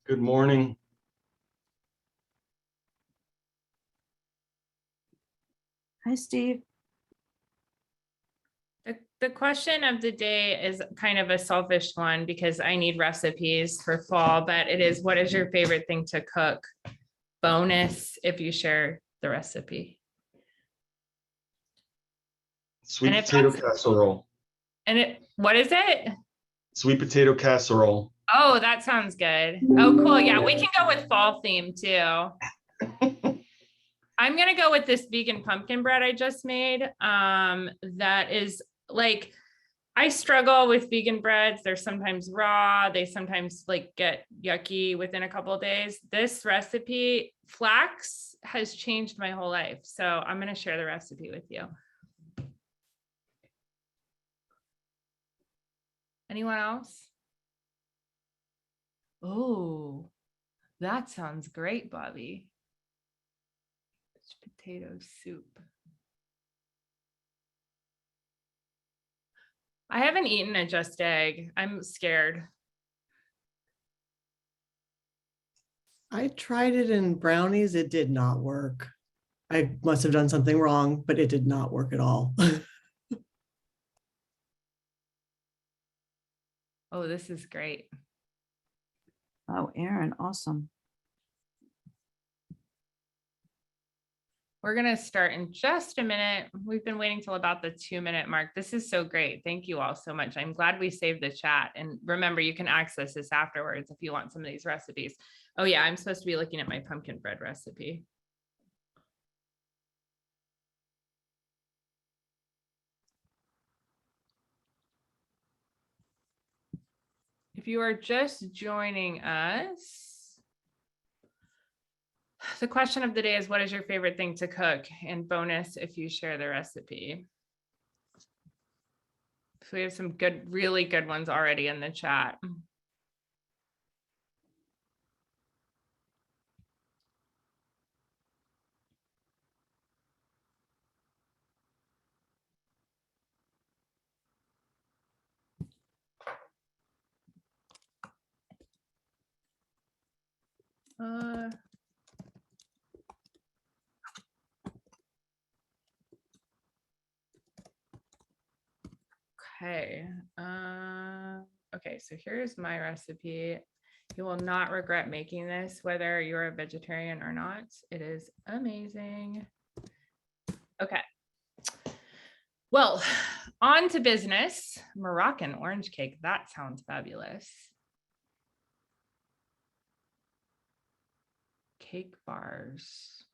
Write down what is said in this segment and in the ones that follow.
Good morning. Hi, Steve. The question of the day is kind of a selfish one because I need recipes for fall, but it is, what is your favorite thing to cook? Bonus if you share the recipe. Sweet And if potato that's- casserole. What is it? Sweet potato casserole. Oh, that sounds good. Oh, cool. Yeah, we can go with fall theme too. I'm gonna go with this vegan pumpkin bread I just made. That is like, I struggle with vegan breads. They're sometimes raw. They sometimes like get yucky within a couple of days. This recipe, flax, has changed my whole life. So I'm gonna share the recipe with you. Anyone else? Oh, that sounds great, Bobby. Potato soup. I haven't eaten a just egg. I'm scared. I tried it in brownies. It did not work. I must have done something wrong, but it did not work at all. Oh, this is great. Oh, Aaron, awesome. We're going to start in just a minute. We've been waiting till about the 2-minute mark. This is so great. Thank you all so much. I'm glad we saved the chat. And remember, you can access this afterwards if you want some of these recipes. Oh yeah, I'm supposed to be looking at my pumpkin bread recipe. If you are just joining us, the question of the day is, what is your favorite thing to cook? And bonus if you share the recipe. So we have some good, really good ones already in the chat. Okay. Okay, so here's my recipe. You will not regret making this, whether you're a vegetarian or not. It is amazing. Okay. Well, on to business. Moroccan orange cake. That sounds fabulous. Cake bars.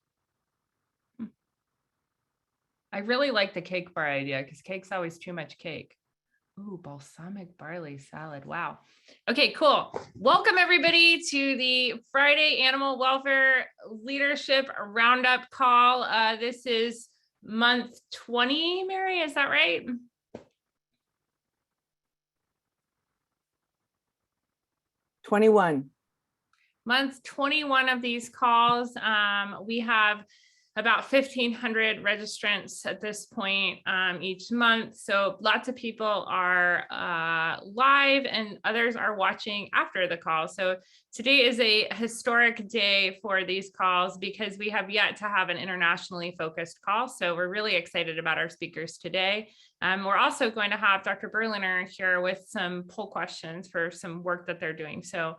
I really like the cake bar idea because cake's always too much cake. Ooh, balsamic barley salad. Wow. Okay, cool. Welcome everybody to the Friday Animal Welfare Leadership Roundup call. This is month 20, Mary, is that right? Month 21 of these calls. We have about 1,500 registrants at this point each month. So lots of people are live and others are watching after the call. So today is a historic day for these calls because we have yet to have an internationally focused call. So we're really excited about our speakers today. We're also going to have Dr. Berliner here with some poll questions for some work that they're doing. So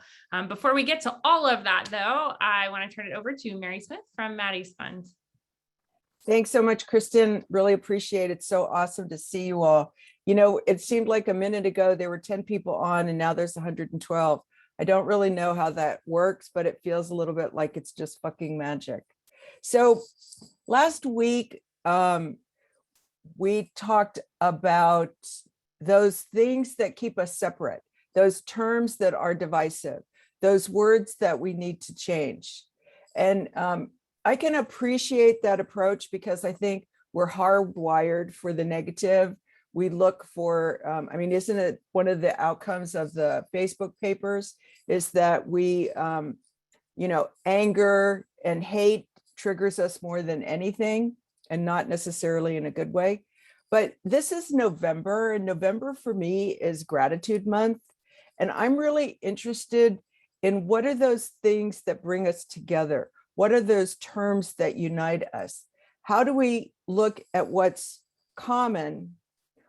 before we get to all of that though, I want to turn it over to Mary Smith from Maddie's Fund. Thanks so much, Kristen. Really appreciate it. So awesome to see you all. You know, it seemed like a minute ago there were 10 people on and now there's 112. I don't really know how that works, but it feels a little bit like it's just fucking magic. So last week, we talked about those things that keep us separate, those terms that are divisive, those words that we need to change. And I can appreciate that approach because I think we're hardwired for the negative. We look for, I mean, isn't it one of the outcomes of the Facebook papers is that we, you know, anger and hate triggers us more than anything and not necessarily in a good way. But this is November, and November for me is gratitude month. And I'm really interested in what are those things that bring us together? What are those terms that unite us? How do we look at what's common,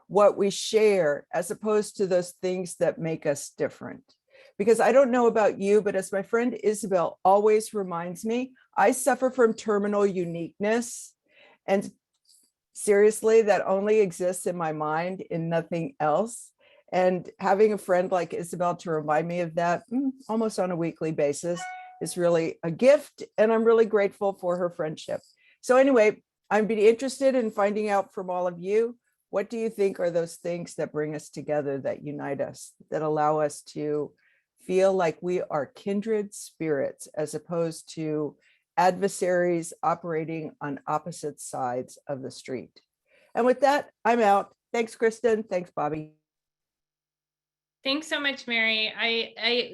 what we share, as opposed to those things that make us different? Because I don't know about you, but as my friend Isabel always reminds me, I suffer from terminal uniqueness. And seriously, that only exists in my mind, in nothing else. And having a friend like Isabel to remind me of that almost on a weekly basis is really a gift. And I'm really grateful for her friendship. So anyway, I'd be interested in finding out from all of you, what do you think are those things that bring us together, that unite us, that allow us to feel like we are kindred spirits, as opposed to adversaries operating on opposite sides of the street? And with that, I'm out. Thanks, Kristen. Thanks, Bobby. Thanks so much, Mary.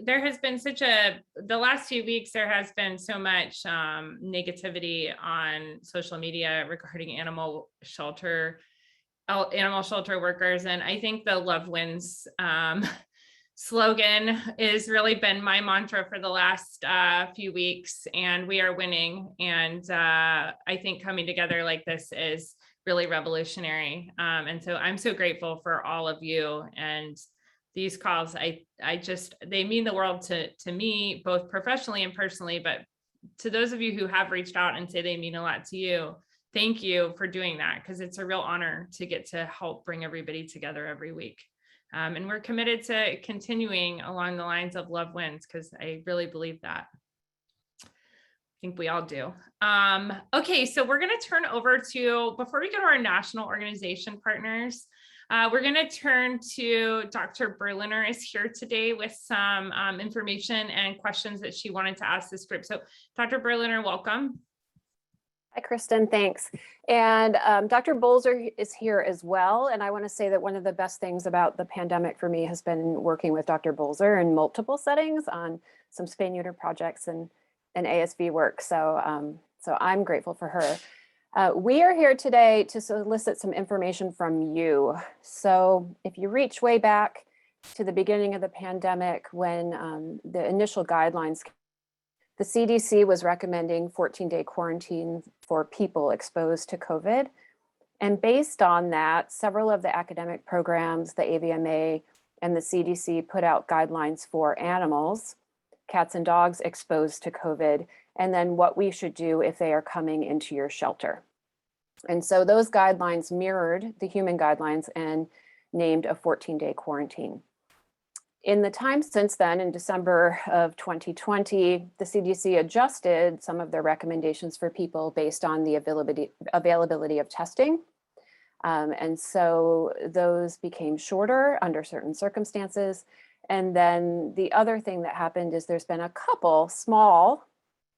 There has been the last few weeks, there has been so much negativity on social media regarding animal shelter workers. And I think the Love Wins slogan has really been my mantra for the last few weeks, and we are winning. And I think coming together like this is really revolutionary. And so I'm so grateful for all of you. And these calls, they mean the world to me, both professionally and personally. But to those of you who have reached out and say they mean a lot to you, thank you for doing that, because it's a real honor to get to help bring everybody together every week. And we're committed to continuing along the lines of Love Wins, because I really believe that. I think we all do. Okay, so we're going to turn over to, before we go to our national organization partners, we're going to turn to Dr. Berliner is here today with some information and questions that she wanted to ask this group. So Dr. Berliner, welcome. Hi, Kristen, thanks. And Dr. Bolzer is here as well. And I want to say that one of the best things about the pandemic for me has been working with Dr. Bolzer in multiple settings on some spay neuter projects and ASV work. So, so I'm grateful for her. We are here today to solicit some information from you. So if you reach way back to the beginning of the pandemic, when the initial guidelines, the CDC was recommending 14-day quarantine for people exposed to COVID. And based on that, several of the academic programs, the AVMA and the CDC, put out guidelines for animals, cats and dogs exposed to COVID, and then what we should do if they are coming into your shelter. And so those guidelines mirrored the human guidelines and named a 14-day quarantine. In the time since then, in December of 2020, the CDC adjusted some of their recommendations for people based on the availability of testing. And so those became shorter under certain circumstances. And then the other thing that happened is there's been a couple small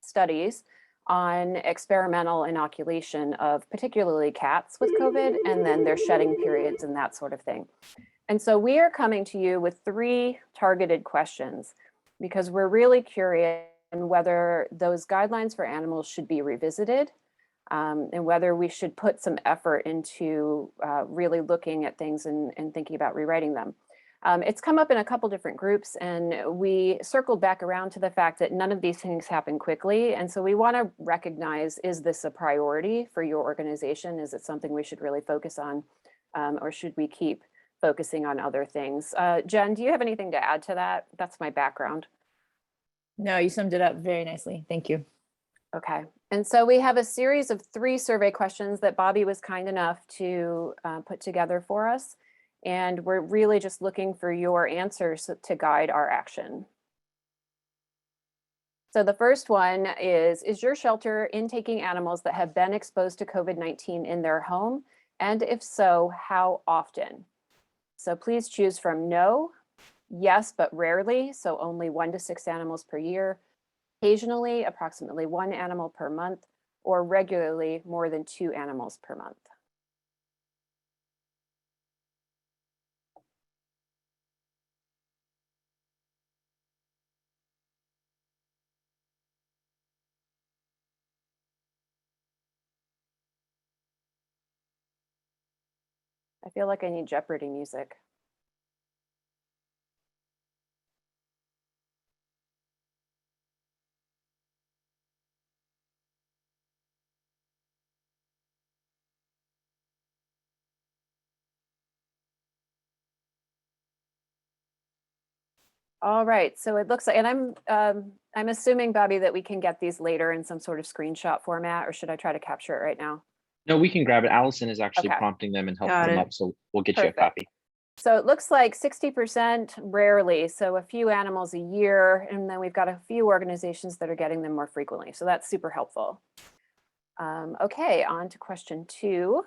studies on experimental inoculation of particularly cats with COVID, and then their shedding periods and that sort of thing. And so we are coming to you with 3 targeted questions, because we're really curious on whether those guidelines for animals should be revisited, and whether we should put some effort into really looking at things and thinking about rewriting them. It's come up in a couple different groups, and we circled back around to the fact that none of these things happen quickly. And so we want to recognize, is this a priority for your organization? Is it something we should really focus on, or should we keep focusing on other things? Jen, do you have anything to add to that? That's my background. No, you summed it up very nicely. Thank you. Okay. And so we have a series of 3 survey questions that Bobby was kind enough to put together for us. And we're really just looking for your answers to guide our action. So the first one is your shelter intaking animals that have been exposed to COVID-19 in their home? And if so, how often? So please choose from no, yes, but rarely, so only 1 to 6 animals per year, occasionally, approximately 1 animal per month, or regularly, more than 2 animals per month. I feel like I need Jeopardy music. All right, so it looks like, and I'm assuming, Bobby, that we can get these later in some sort of screenshot format, or should I try to capture it right now? No, we can grab it. Allison is actually Okay. prompting them and helping Got them it. up, so we'll get you a Perfect. copy. So it looks like 60% rarely, so a few animals a year, and then we've got a few organizations that are getting them more frequently. So that's super helpful. Okay, on to question 2.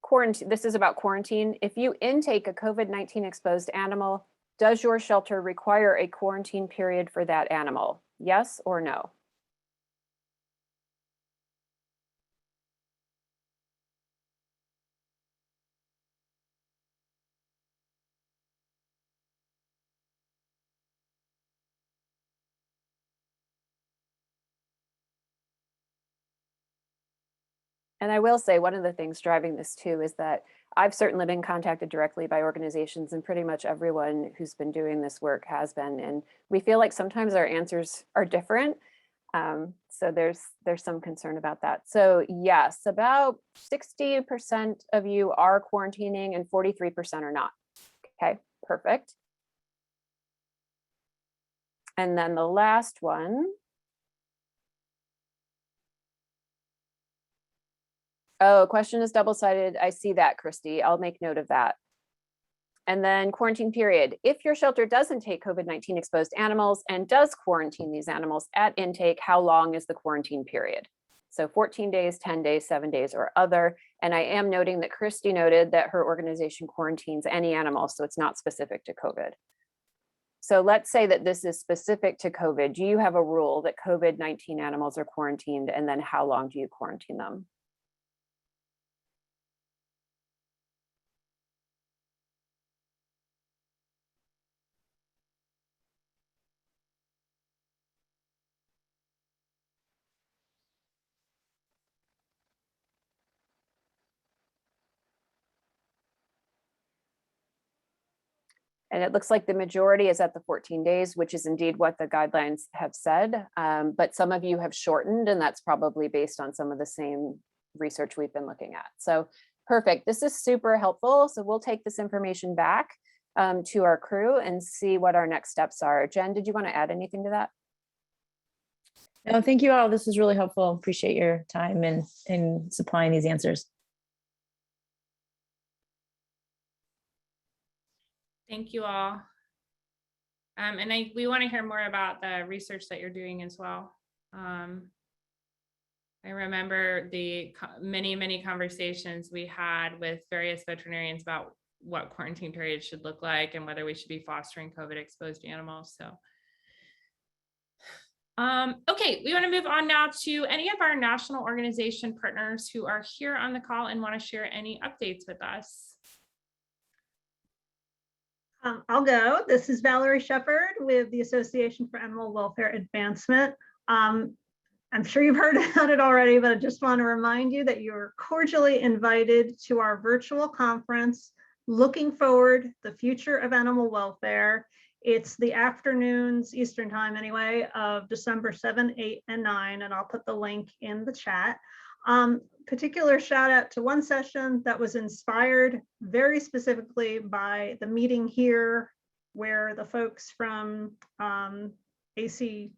Quarantine. This is about quarantine. If you intake a COVID-19 exposed animal, does your shelter require a quarantine period for that animal? Yes or no? And I will say one of the things driving this too is that I've certainly been contacted directly by organizations, and pretty much everyone who's been doing this work has been. And we feel like sometimes our answers are different. So there's some concern about that. So yes, about 60% of you are quarantining and 43% are not. Okay, perfect. And then the last one. Oh, question is double-sided. I see that, Christy. I'll make note of that. And then quarantine period. If your shelter doesn't take COVID-19 exposed animals and does quarantine these animals at intake, how long is the quarantine period? So 14 days, 10 days, 7 days, or other. And I am noting that Christy noted that her organization quarantines any animal, so it's not specific to COVID. So let's say that this is specific to COVID. Do you have a rule that COVID-19 animals are quarantined, and then how long do you quarantine them? And it looks like the majority is at the 14 days, which is indeed what the guidelines have said. But some of you have shortened, and that's probably based on some of the same research we've been looking at. So perfect. This is super helpful. So we'll take this information back to our crew and see what our next steps are. Jen, did you want to add anything to that? No, thank you all. This was really helpful. Appreciate your time and supplying these answers. Thank you all. And we want to hear more about the research that you're doing as well. I remember the many conversations we had with various veterinarians about what quarantine periods should look like and whether we should be fostering COVID exposed animals. So, okay, we want to move on now to any of our national organization partners who are here on the call and want to share any updates with us. I'll go. This is Valerie Shepard with the Association for Animal Welfare Advancement. I'm sure you've heard about it already, but I just want to remind you that you're cordially invited to our virtual conference, Looking Forward, the Future of Animal Welfare. It's the afternoons, Eastern time anyway, of December 7, 8, and 9, and I'll put the link in the chat. Particular shout out to one session that was inspired very specifically by the meeting here, where the folks from ACCT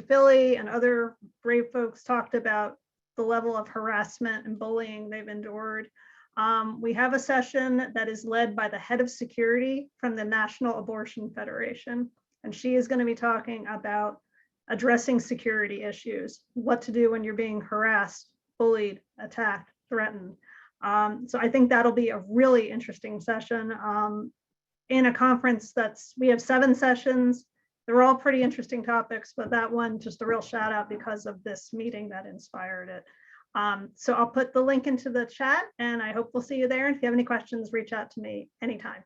Philly and other brave folks talked about the level of harassment and bullying they've endured. We have a session that is led by the head of security from the National Abortion Federation, and she is going to be talking about addressing security issues, what to do when you're being harassed, bullied, attacked, threatened. So I think that'll be a really interesting session in a conference we have 7 sessions. They're all pretty interesting topics, but that one, just a real shout out because of this meeting that inspired it. So I'll put the link into the chat, and I hope we'll see you there. And if you have any questions, reach out to me anytime.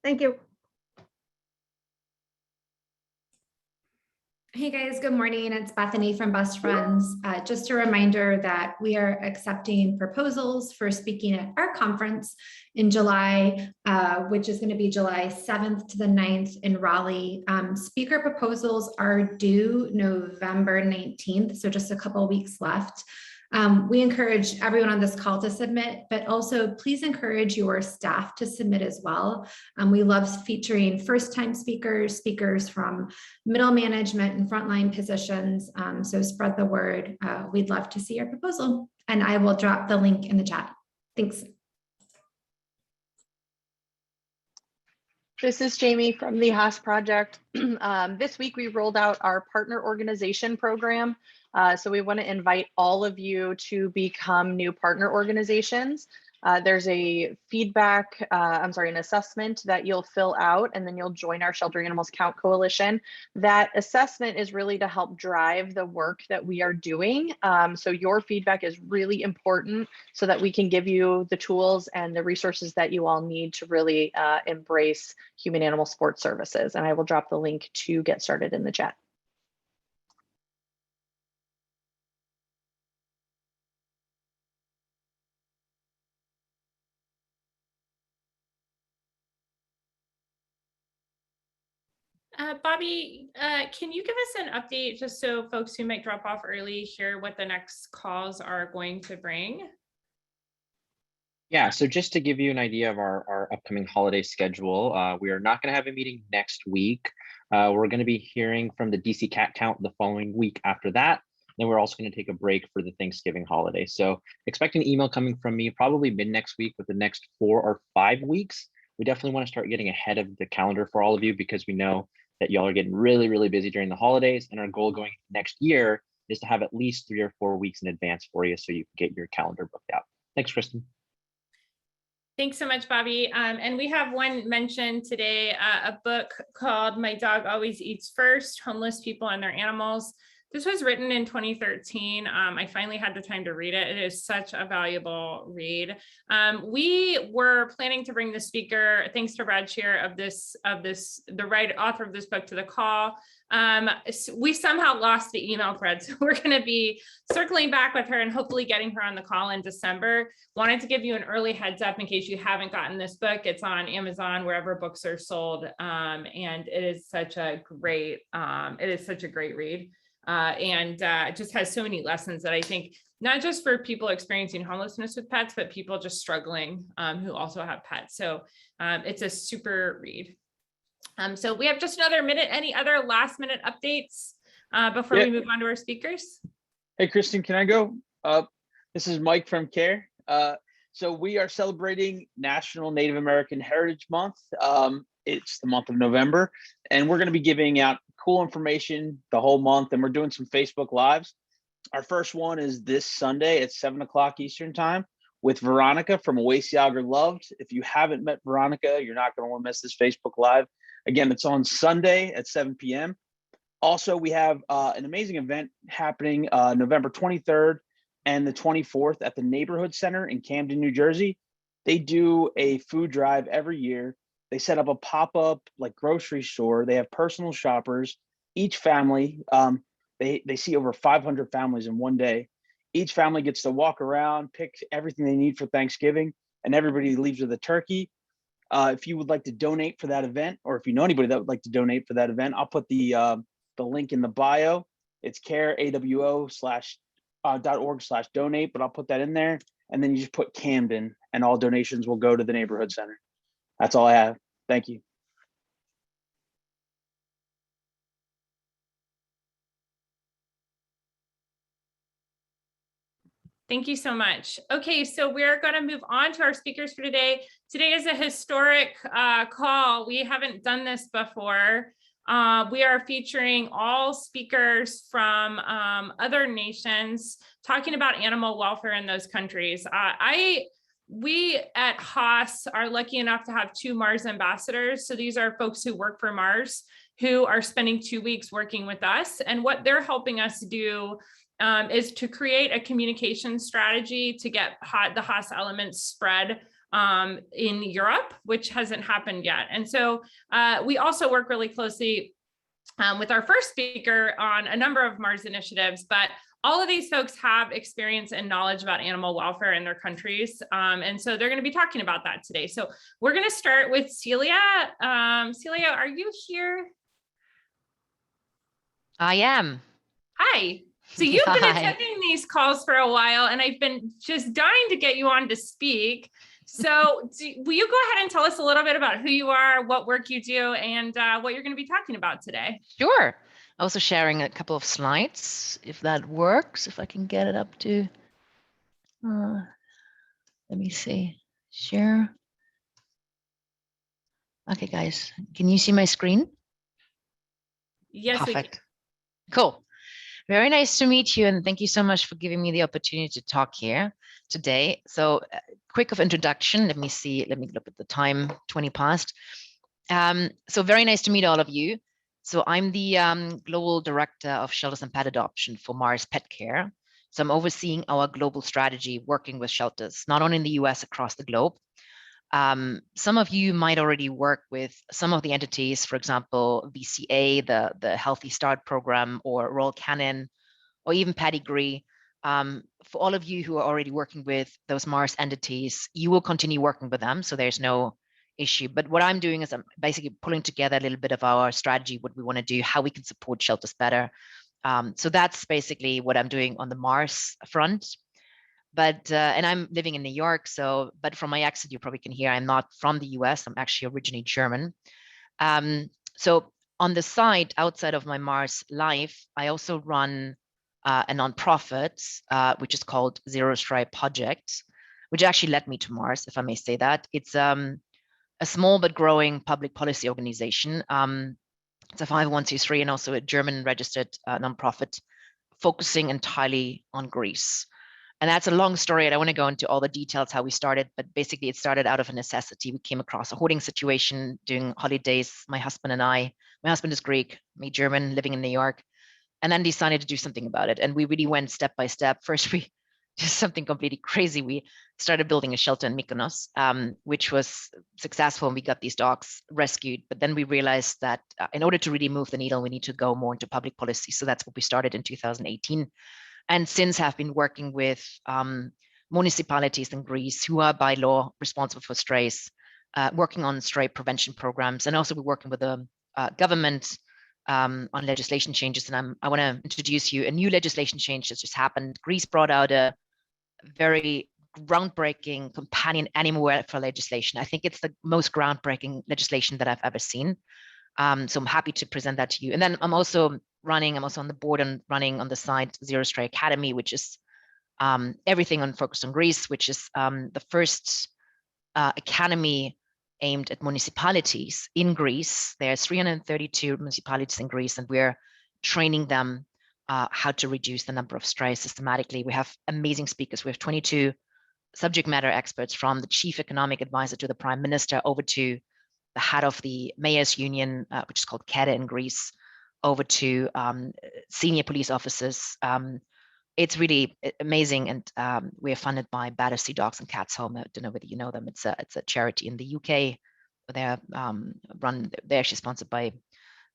Thank you. Hey guys, good morning. It's Bethany from Best Friends. Just a reminder that we are accepting proposals for speaking at our conference in July, which is going to be July 7th to the 9th in Raleigh. Speaker proposals are due November 19th, so just a couple of weeks left. We encourage everyone on this call to submit, but also please encourage your staff to submit as well. We love featuring first-time speakers, speakers from middle management and frontline positions. So spread the word. We'd love to see your proposal, and I will drop the link in the chat. Thanks. This is Jamie from the Haas Project. This week we rolled out our partner organization program. So we want to invite all of you to become new partner organizations. There's a an assessment that you'll fill out, and then you'll join our Sheltering Animals Count Coalition. That assessment is really to help drive the work that we are doing. So your feedback is really important so that we can give you the tools and the resources that you all need to really embrace human animal sports services. And I will drop the link to get started in the chat. Bobby, can you give us an update just so folks who might drop off early hear what the next calls are going to bring? Yeah, so just to give you an idea of our upcoming holiday schedule, we are not going to have a meeting next week. We're going to be hearing from the DC cat count the following week after that. Then we're also going to take a break for the Thanksgiving holiday. So expect an email coming from me probably mid next week with the next 4 or 5 weeks. We definitely want to start getting ahead of the calendar for all of you because we know that y'all are getting really, really busy during the holidays. And our goal going next year is to have at least 3 or 4 weeks in advance for you so you can get your calendar booked out. Thanks, Kristen. Thanks so much, Bobby. And we have one mention today, a book called My Dog Always Eats First, Homeless People and Their Animals. This was written in 2013. I finally had the time to read it. It is such a valuable read. We were planning to bring the speaker, thanks to Brad Shear the author of this book, to the call. We somehow lost the email thread. So we're going to be circling back with her and hopefully getting her on the call in December. Wanted to give you an early heads up in case you haven't gotten this book. It's on Amazon, wherever books are sold. And it is such a great read. It just has so many lessons that I think not just for people experiencing homelessness with pets, but people just struggling who also have pets. So it's a super read. So we have just another minute. Any other last minute updates before we move on to our speakers? Hey, Kristen, can I go? This is Mike from CARE. So we are celebrating National Native American Heritage Month. It's the month of November, and we're going to be giving out cool information the whole month, and we're doing some Facebook Lives. Our first one is this Sunday at 7 o'clock Eastern time with Veronica from Oasiager Loved. If you haven't met Veronica, you're not going to want to miss this Facebook Live. Again, it's on Sunday at 7 p.m. Also, we have an amazing event happening November 23rd and the 24th at the Neighborhood Center in Camden, New Jersey. They do a food drive every year. They set up a pop-up like grocery store. They have personal shoppers. Each family, they see over 500 families in one day. Each family gets to walk around, pick everything they need for Thanksgiving, and everybody leaves with a turkey. If you would like to donate for that event, or if you know anybody that would like to donate for that event, I'll put the link in the bio. It's careawo.org/donate, but I'll put that in there. And then you just put Camden, and all donations will go to the Neighborhood Center. That's all I have. Thank you. Thank you so much. Okay, so we're going to move on to our speakers for today. Today is a historic call. We haven't done this before. We are featuring all speakers from other nations talking about animal welfare in those countries. We at Haas are lucky enough to have 2 Mars ambassadors. So these are folks who work for Mars who are spending 2 weeks working with us. And what they're helping us do is to create a communication strategy to get the Haas elements spread in Europe, which hasn't happened yet. And so we also work really closely with our first speaker on a number of Mars initiatives, but all of these folks have experience and knowledge about animal welfare in their countries. And so they're going to be talking about that today. So we're going to start with Celia. Celia, are you here? I am. Hi. So you've been Hi. attending these calls for a while, and I've been just dying to get you on to speak. So will you go ahead and tell us a little bit about who you are, what work you do, and what you're going to be talking about today? Sure. Also sharing a couple of slides, if that works, if I can get it up to, let me see, share. Okay, guys, can you see my screen? Yes, we can. Perfect. Cool. Very nice to meet you, and thank you so much for giving me the opportunity to talk here today. So quick of introduction. Let me see. Let me look at the time, 20 past. So very nice to meet all of you. So I'm the Global Director of Shelters and Pet Adoption for Mars Pet Care. So I'm overseeing our global strategy, working with shelters, not only in the US, across the globe. Some of you might already work with some of the entities, for example, VCA, the Healthy Start program, or Royal Canin, or even Pedigree. For all of you who are already working with those Mars entities, you will continue working with them, so there's no issue. But what I'm doing is I'm basically pulling together a little bit of our strategy, what we want to do, how we can support shelters better. So that's basically what I'm doing on the Mars front. But and I'm living in New York, so but from my accent you probably can hear I'm not from the US. I'm actually originally German. So on the side, outside of my Mars life, I also run a nonprofit which is called Zero Stripe Project, which actually led me to Mars, if I may say that. It's a small but growing public policy organization. It's a 501c3 and also a German registered nonprofit focusing entirely on Greece. And that's a long story. I don't want to go into all the details how we started, but basically it started out of a necessity. We came across a hoarding situation during holidays. My husband and I, my husband is Greek, me German, living in New York, and then decided to do something about it. And we really went step by step. First, we did something completely crazy. We started building a shelter in Mykonos, which was successful, and we got these dogs rescued. But then we realized that in order to really move the needle, we need to go more into public policy. So that's what we started in 2018. And since have been working with municipalities in Greece who are by law responsible for strays, working on stray prevention programs, and also we're working with the government on legislation changes. And I want to introduce you a new legislation change that just happened. Greece brought out a very groundbreaking companion animal welfare legislation. I think it's the most groundbreaking legislation that I've ever seen. So I'm happy to present that to you. And then I'm also on the board and running on the side Zero Stray Academy, which is everything on focused on Greece, which is the first academy aimed at municipalities in Greece. There's 332 municipalities in Greece, and we're training them how to reduce the number of strays systematically. We have amazing speakers. We have 22 subject matter experts, from the chief economic advisor to the prime minister, over to the head of the mayor's union, which is called KEDA in Greece, over to senior police officers. It's really amazing, and we are funded by Battersea Dogs and Cats Home. I don't know whether you know them. It's a charity in the UK. They're they're actually sponsored by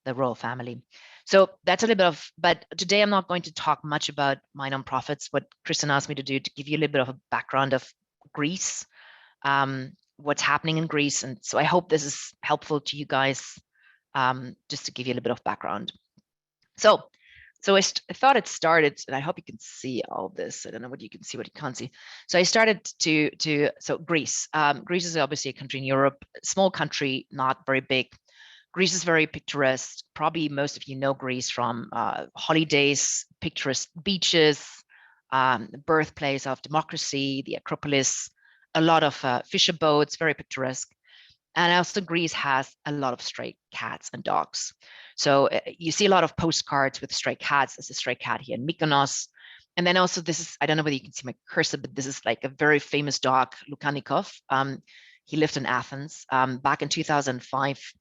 the royal family. So that's a little bit of. But today I'm not going to talk much about my nonprofits. What Kristen asked me to do, to give you a little bit of a background of Greece, what's happening in Greece, and so I hope this is helpful to you guys, just to give you a little bit of background. So I thought it started, and I hope you can see all this. I don't know what you can see, what you can't see. So I started so Greece. Greece is obviously a country in Europe, small country, not very big. Greece is very picturesque. Probably most of you know Greece from holidays, picturesque beaches, the birthplace of democracy, the Acropolis, a lot of fisher boats, very picturesque. And also Greece has a lot of stray cats and dogs. So you see a lot of postcards with stray cats. There's a stray cat here in Mykonos. And then also this is, I don't know whether you can see my cursor, but this is like a very famous dog, Lukanikov. He lived in Athens back in 2005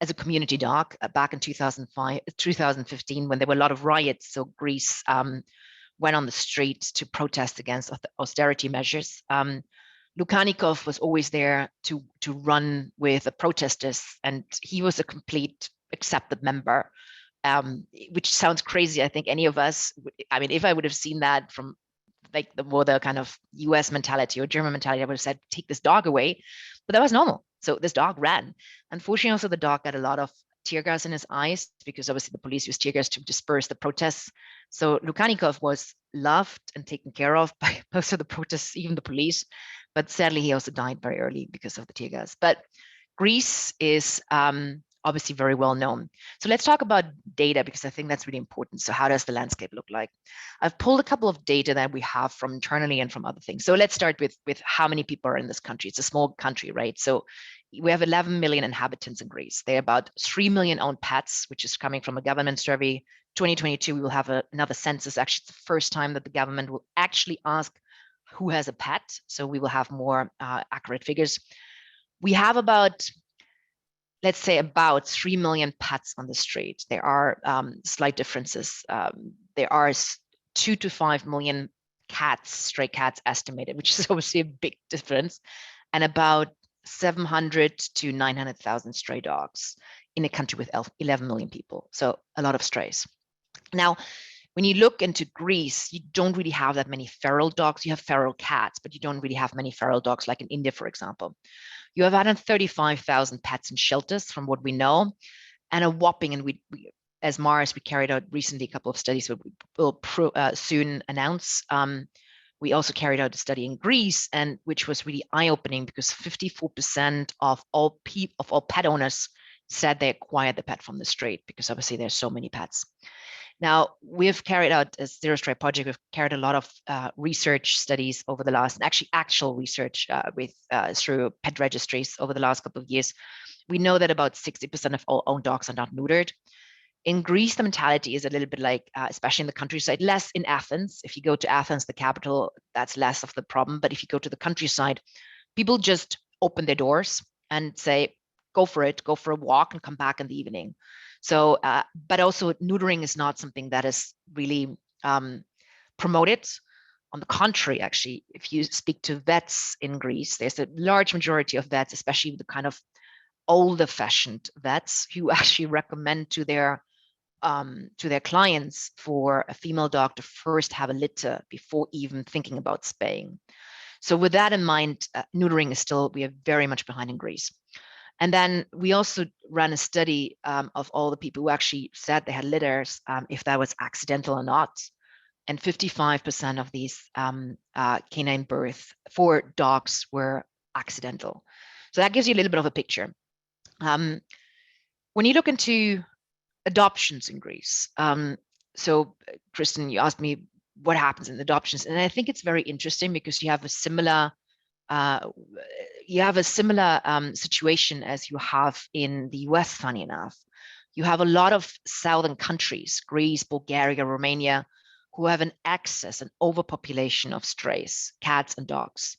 as a community dog, back in 2015, when there were a lot of riots. So Greece went on the street to protest against austerity measures. Lukanikov was always there to run with the protesters, and he was a complete accepted member, which sounds crazy. I think any of us, I mean, if I would have seen that from like the kind of US mentality or German mentality, I would have said, take this dog away, but that was normal. So this dog ran. Unfortunately, also the dog got a lot of tear gas in his eyes because obviously the police used tear gas to disperse the protests. So Lukyanikov was loved and taken care of by most of the protests, even the police. But sadly, he also died very early because of the tear gas. But Greece is obviously very well known. So let's talk about data, because I think that's really important. So how does the landscape look like? I've pulled a couple of data that we have from internally and from other things. So let's start with how many people are in this country. It's a small country, right? So we have 11 million inhabitants in Greece. There are about 3 million owned pets, which is coming from a government survey. 2022, we will have another census. Actually, it's the first time that the government will actually ask who has a pet. So we will have more accurate figures. We have about, let's say, about 3 million pets on the street. There are slight differences. There are 2 to 5 million cats, stray cats estimated, which is obviously a big difference, and about 700 to 900,000 stray dogs in a country with 11 million people. So a lot of strays. Now, when you look into Greece, you don't really have that many feral dogs. You have feral cats, but you don't really have many feral dogs like in India, for example. You have 135,000 pets in shelters from what we know, and a whopping, and we as Mars, we carried out recently a couple of studies that we will soon announce. We also carried out a study in Greece, and which was really eye-opening because 54% of all pet owners said they acquired the pet from the street, because obviously there's so many pets. Now, we've carried out a Zero Stray project. We've carried a lot of research studies over the last, actually actual research through pet registries over the last couple of years. We know that about 60% of all owned dogs are not neutered. In Greece, the mentality is a little bit like, especially in the countryside, less in Athens. If you go to Athens, the capital, that's less of the problem. But if you go to the countryside, people just open their doors and say, go for it, go for a walk and come back in the evening. So, but also neutering is not something that is really promoted. On the contrary, actually, if you speak to vets in Greece, there's a large majority of vets, especially the kind of older fashioned vets, who actually recommend to their clients for a female dog to first have a litter before even thinking about spaying. So with that in mind, neutering is still, we are very much behind in Greece. And then we also ran a study of all the people who actually said they had litters, if that was accidental or not. And 55% of these canine births for dogs were accidental. So that gives you a little bit of a picture. When you look into adoptions in Greece, so Kristen, you asked me what happens in adoptions, and I think it's very interesting because you have a similar situation as you have in the US, funny enough. You have a lot of southern countries, Greece, Bulgaria, Romania, who have an excess and overpopulation of strays, cats and dogs,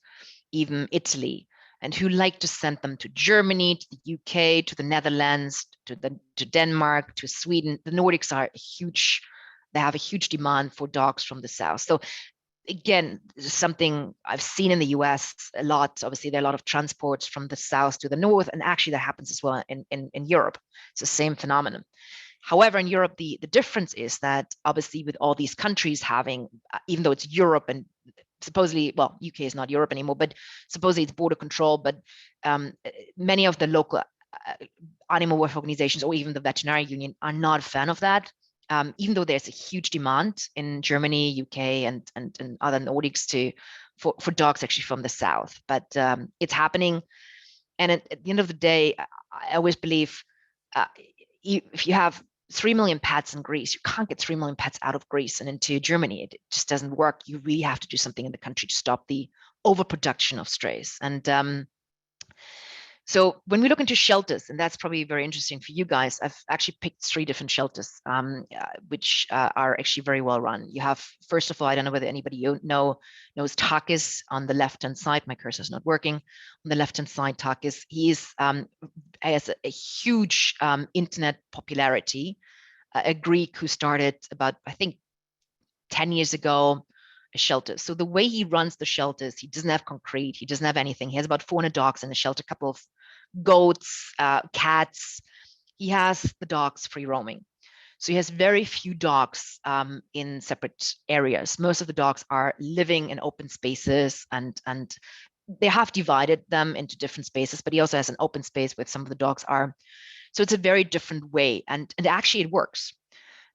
even Italy, and who like to send them to Germany, to the UK, to the Netherlands, to Denmark, to Sweden. The Nordics are huge. They have a huge demand for dogs from the south. So again, this is something I've seen in the US a lot. Obviously, there are a lot of transports from the south to the north, and actually that happens as well in Europe. It's the same phenomenon. However, in Europe, the difference is that obviously with all these countries having, even though it's Europe and supposedly, well, UK is not Europe anymore, but supposedly it's border control, but many of the local animal welfare organizations or even the veterinary union are not a fan of that. Even though there's a huge demand in Germany, UK, and other Nordics for dogs actually from the south, but it's happening. And at the end of the day, I always believe if you have 3 million pets in Greece, you can't get 3 million pets out of Greece and into Germany. It just doesn't work. You really have to do something in the country to stop the overproduction of strays. And so when we look into shelters, and that's probably very interesting for you guys, I've actually picked 3 different shelters, which are actually very well run. You have, first of all, I don't know whether anybody knows Takis on the left-hand side. My cursor is not working. On the left-hand side, Takis, he has a huge internet popularity, a Greek who started about, I think, 10 years ago, a shelter. So the way he runs the shelters, he doesn't have concrete, he doesn't have anything. He has about 400 dogs in the shelter, a couple of goats, cats. He has the dogs free roaming. So he has very few dogs in separate areas. Most of the dogs are living in open spaces, and they have divided them into different spaces, but he also has an open space where some of the dogs are So it's a very different way, and actually it works.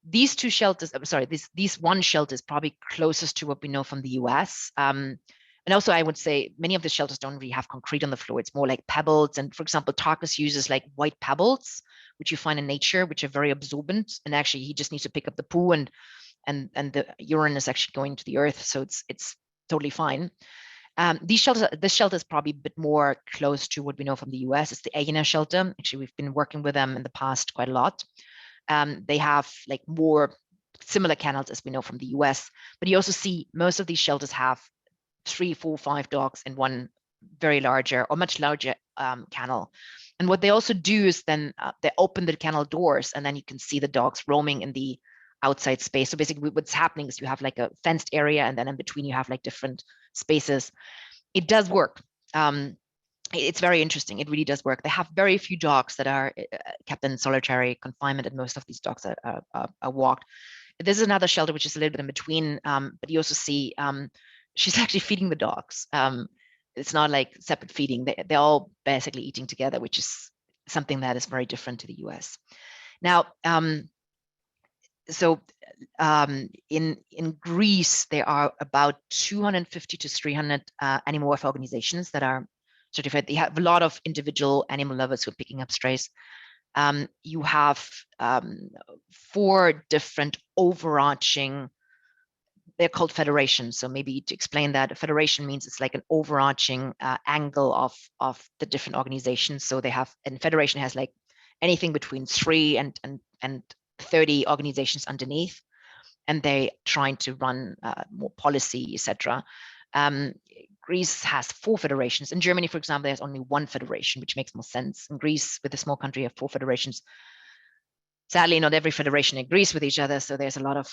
These two shelters, I'm sorry, these one shelter is probably closest to what we know from the US. And also I would say many of the shelters don't really have concrete on the floor. It's more like pebbles. And for example, Tarkus uses like white pebbles, which you find in nature, which are very absorbent. And actually he just needs to pick up the poo and the urine is actually going to the earth. So it's totally fine. This shelter is probably a bit more close to what we know from the US. It's the Aegina Shelter. Actually, we've been working with them in the past quite a lot. They have like more similar kennels as we know from the US, but you also see most of these shelters have 3, 4, 5 dogs in one very larger or much larger kennel. And what they also do is then they open the kennel doors and then you can see the dogs roaming in the outside space. So basically what's happening is you have like a fenced area and then in between you have like different spaces. It does work. It's very interesting. It really does work. They have very few dogs that are kept in solitary confinement, and most of these dogs are walked. This is another shelter which is a little bit in between, but you also see she's actually feeding the dogs. It's not like separate feeding. They're all basically eating together, which is something that is very different to the US. Now, in Greece, there are about 250 to 300 animal welfare organizations that are certified. They have a lot of individual animal lovers who are picking up strays. You have 4 different overarching, they're called federations. So maybe to explain that, a federation means it's like an overarching angle of the different organizations. So they have, and federation has like anything between 3 and 30 organizations underneath, and they trying to run more policy, etc. Greece has 4 federations. In Germany, for example, there's only 1 federation, which makes more sense. In Greece, with a small country, you have 4 federations. Sadly, not every federation agrees with each other, so there's a lot of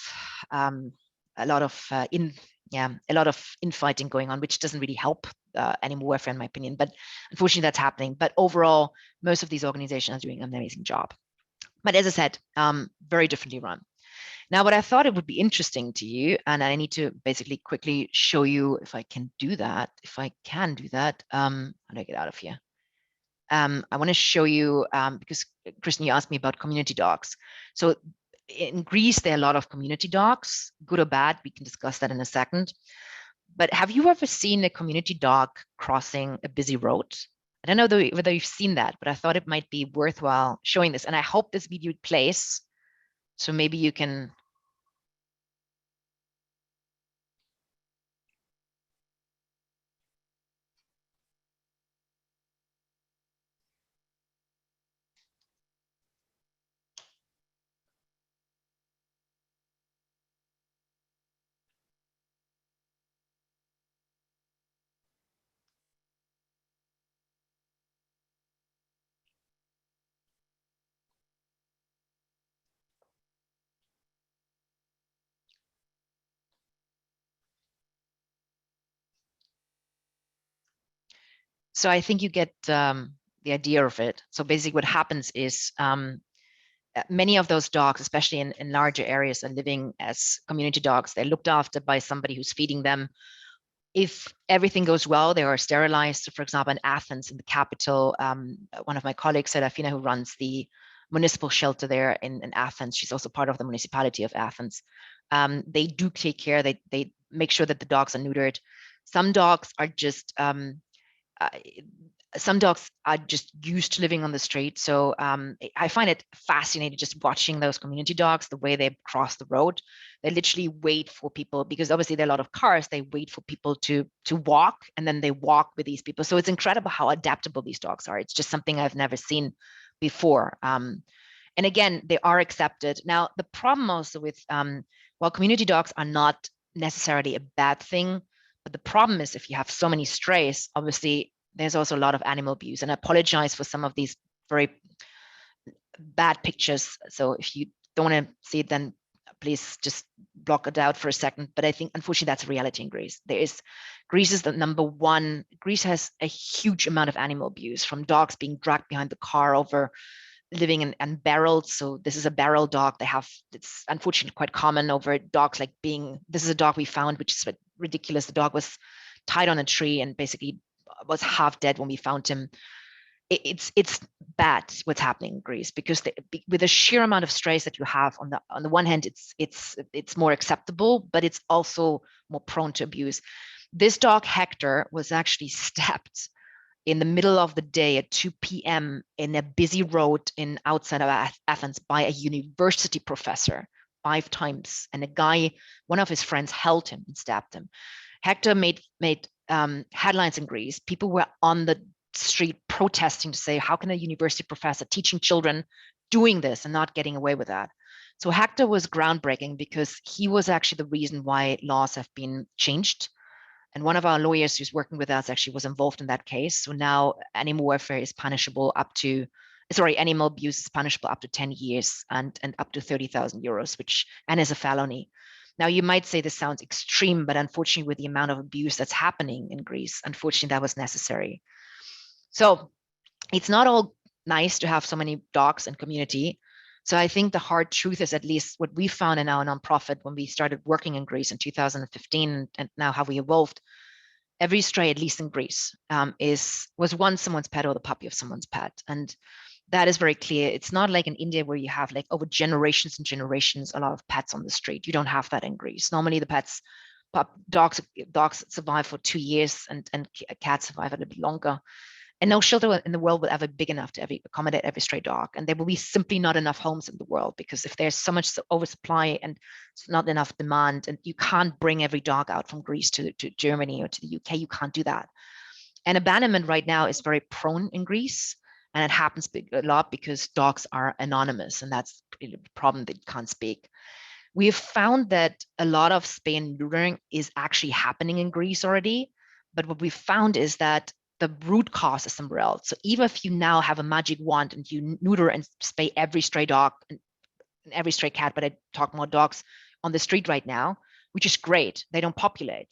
infighting going on, which doesn't really help animal welfare, in my opinion. But unfortunately, that's happening. But overall, most of these organizations are doing an amazing job. But as I said, very differently run. Now, what I thought it would be interesting to you, and I need to basically quickly show you if I can do that. If I can do that, how do I get out of here? I want to show you, because Kristen, you asked me about community dogs. So in Greece, there are a lot of community dogs, good or bad. We can discuss that in a second. But have you ever seen a community dog crossing a busy road? I don't know whether you've seen that, but I thought it might be worthwhile showing this. And I hope this video plays. So maybe you can. So I think you get the idea of it. So basically what happens is many of those dogs, especially in larger areas, are living as community dogs. They're looked after by somebody who's feeding them. If everything goes well, they are sterilized. So for example, in Athens, in the capital, one of my colleagues, Serafina, who runs the municipal shelter there in Athens, she's also part of the municipality of Athens. They do take care, they make sure that the dogs are neutered. Some dogs are just used to living on the street. So I find it fascinating just watching those community dogs, the way they cross the road. They literally wait for people, because obviously there are a lot of cars. They wait for people to walk, and then they walk with these people. So it's incredible how adaptable these dogs are. It's just something I've never seen before. And again, they are accepted. Now, the problem also with, while community dogs are not necessarily a bad thing, but the problem is if you have so many strays, obviously there's also a lot of animal abuse. And I apologize for some of these very bad pictures. So if you don't want to see it, then please just block it out for a second. But I think, unfortunately, that's a reality in Greece. Greece is the #1. Greece has a huge amount of animal abuse, from dogs being dragged behind the car over living in barrels. So this is a barrel dog. It's unfortunately quite common over dogs like this is a dog we found, which is ridiculous. The dog was tied on a tree and basically was half dead when we found him. it's bad what's happening in Greece, because with the sheer amount of strays that you have, on the one hand, it's more acceptable, but it's also more prone to abuse. This dog Hector was actually stabbed in the middle of the day at 2 p.m. in a busy road in outside of Athens by a university professor 5 times, and a guy, one of his friends, held him and stabbed him. Hector made headlines in Greece. People were on the street protesting to say, how can a university professor teaching children doing this and not getting away with that? So Hector was groundbreaking because he was actually the reason why laws have been changed. And one of our lawyers who's working with us actually was involved in that case. So now animal warfare is punishable animal abuse is punishable up to 10 years and up to 30,000 euros, and is a felony. Now, you might say this sounds extreme, but unfortunately, with the amount of abuse that's happening in Greece, unfortunately, that was necessary. So it's not all nice to have so many dogs in community. So I think the hard truth is, at least what we found in our nonprofit when we started working in Greece in 2015, and now how we evolved, every stray, at least in Greece, was once someone's pet or the puppy of someone's pet. And that is very clear. It's not like in India where you have like over generations and generations, a lot of pets on the street. You don't have that in Greece. Normally the dogs survive for 2 years and cats survive a little bit longer. And no shelter in the world will ever be big enough to accommodate every stray dog. And there will be simply not enough homes in the world, because if there's so much oversupply and not enough demand, and you can't bring every dog out from Greece to Germany or to the UK, you can't do that. And abandonment right now is very prone in Greece. And it happens a lot because dogs are anonymous, and that's the problem, that you can't speak. We have found that a lot of spay and neutering is actually happening in Greece already. But what we found is that the root cause is somewhere else. So even if you now have a magic wand and you neuter and spay every stray dog and every stray cat, but I talk more dogs on the street right now, which is great, they don't populate.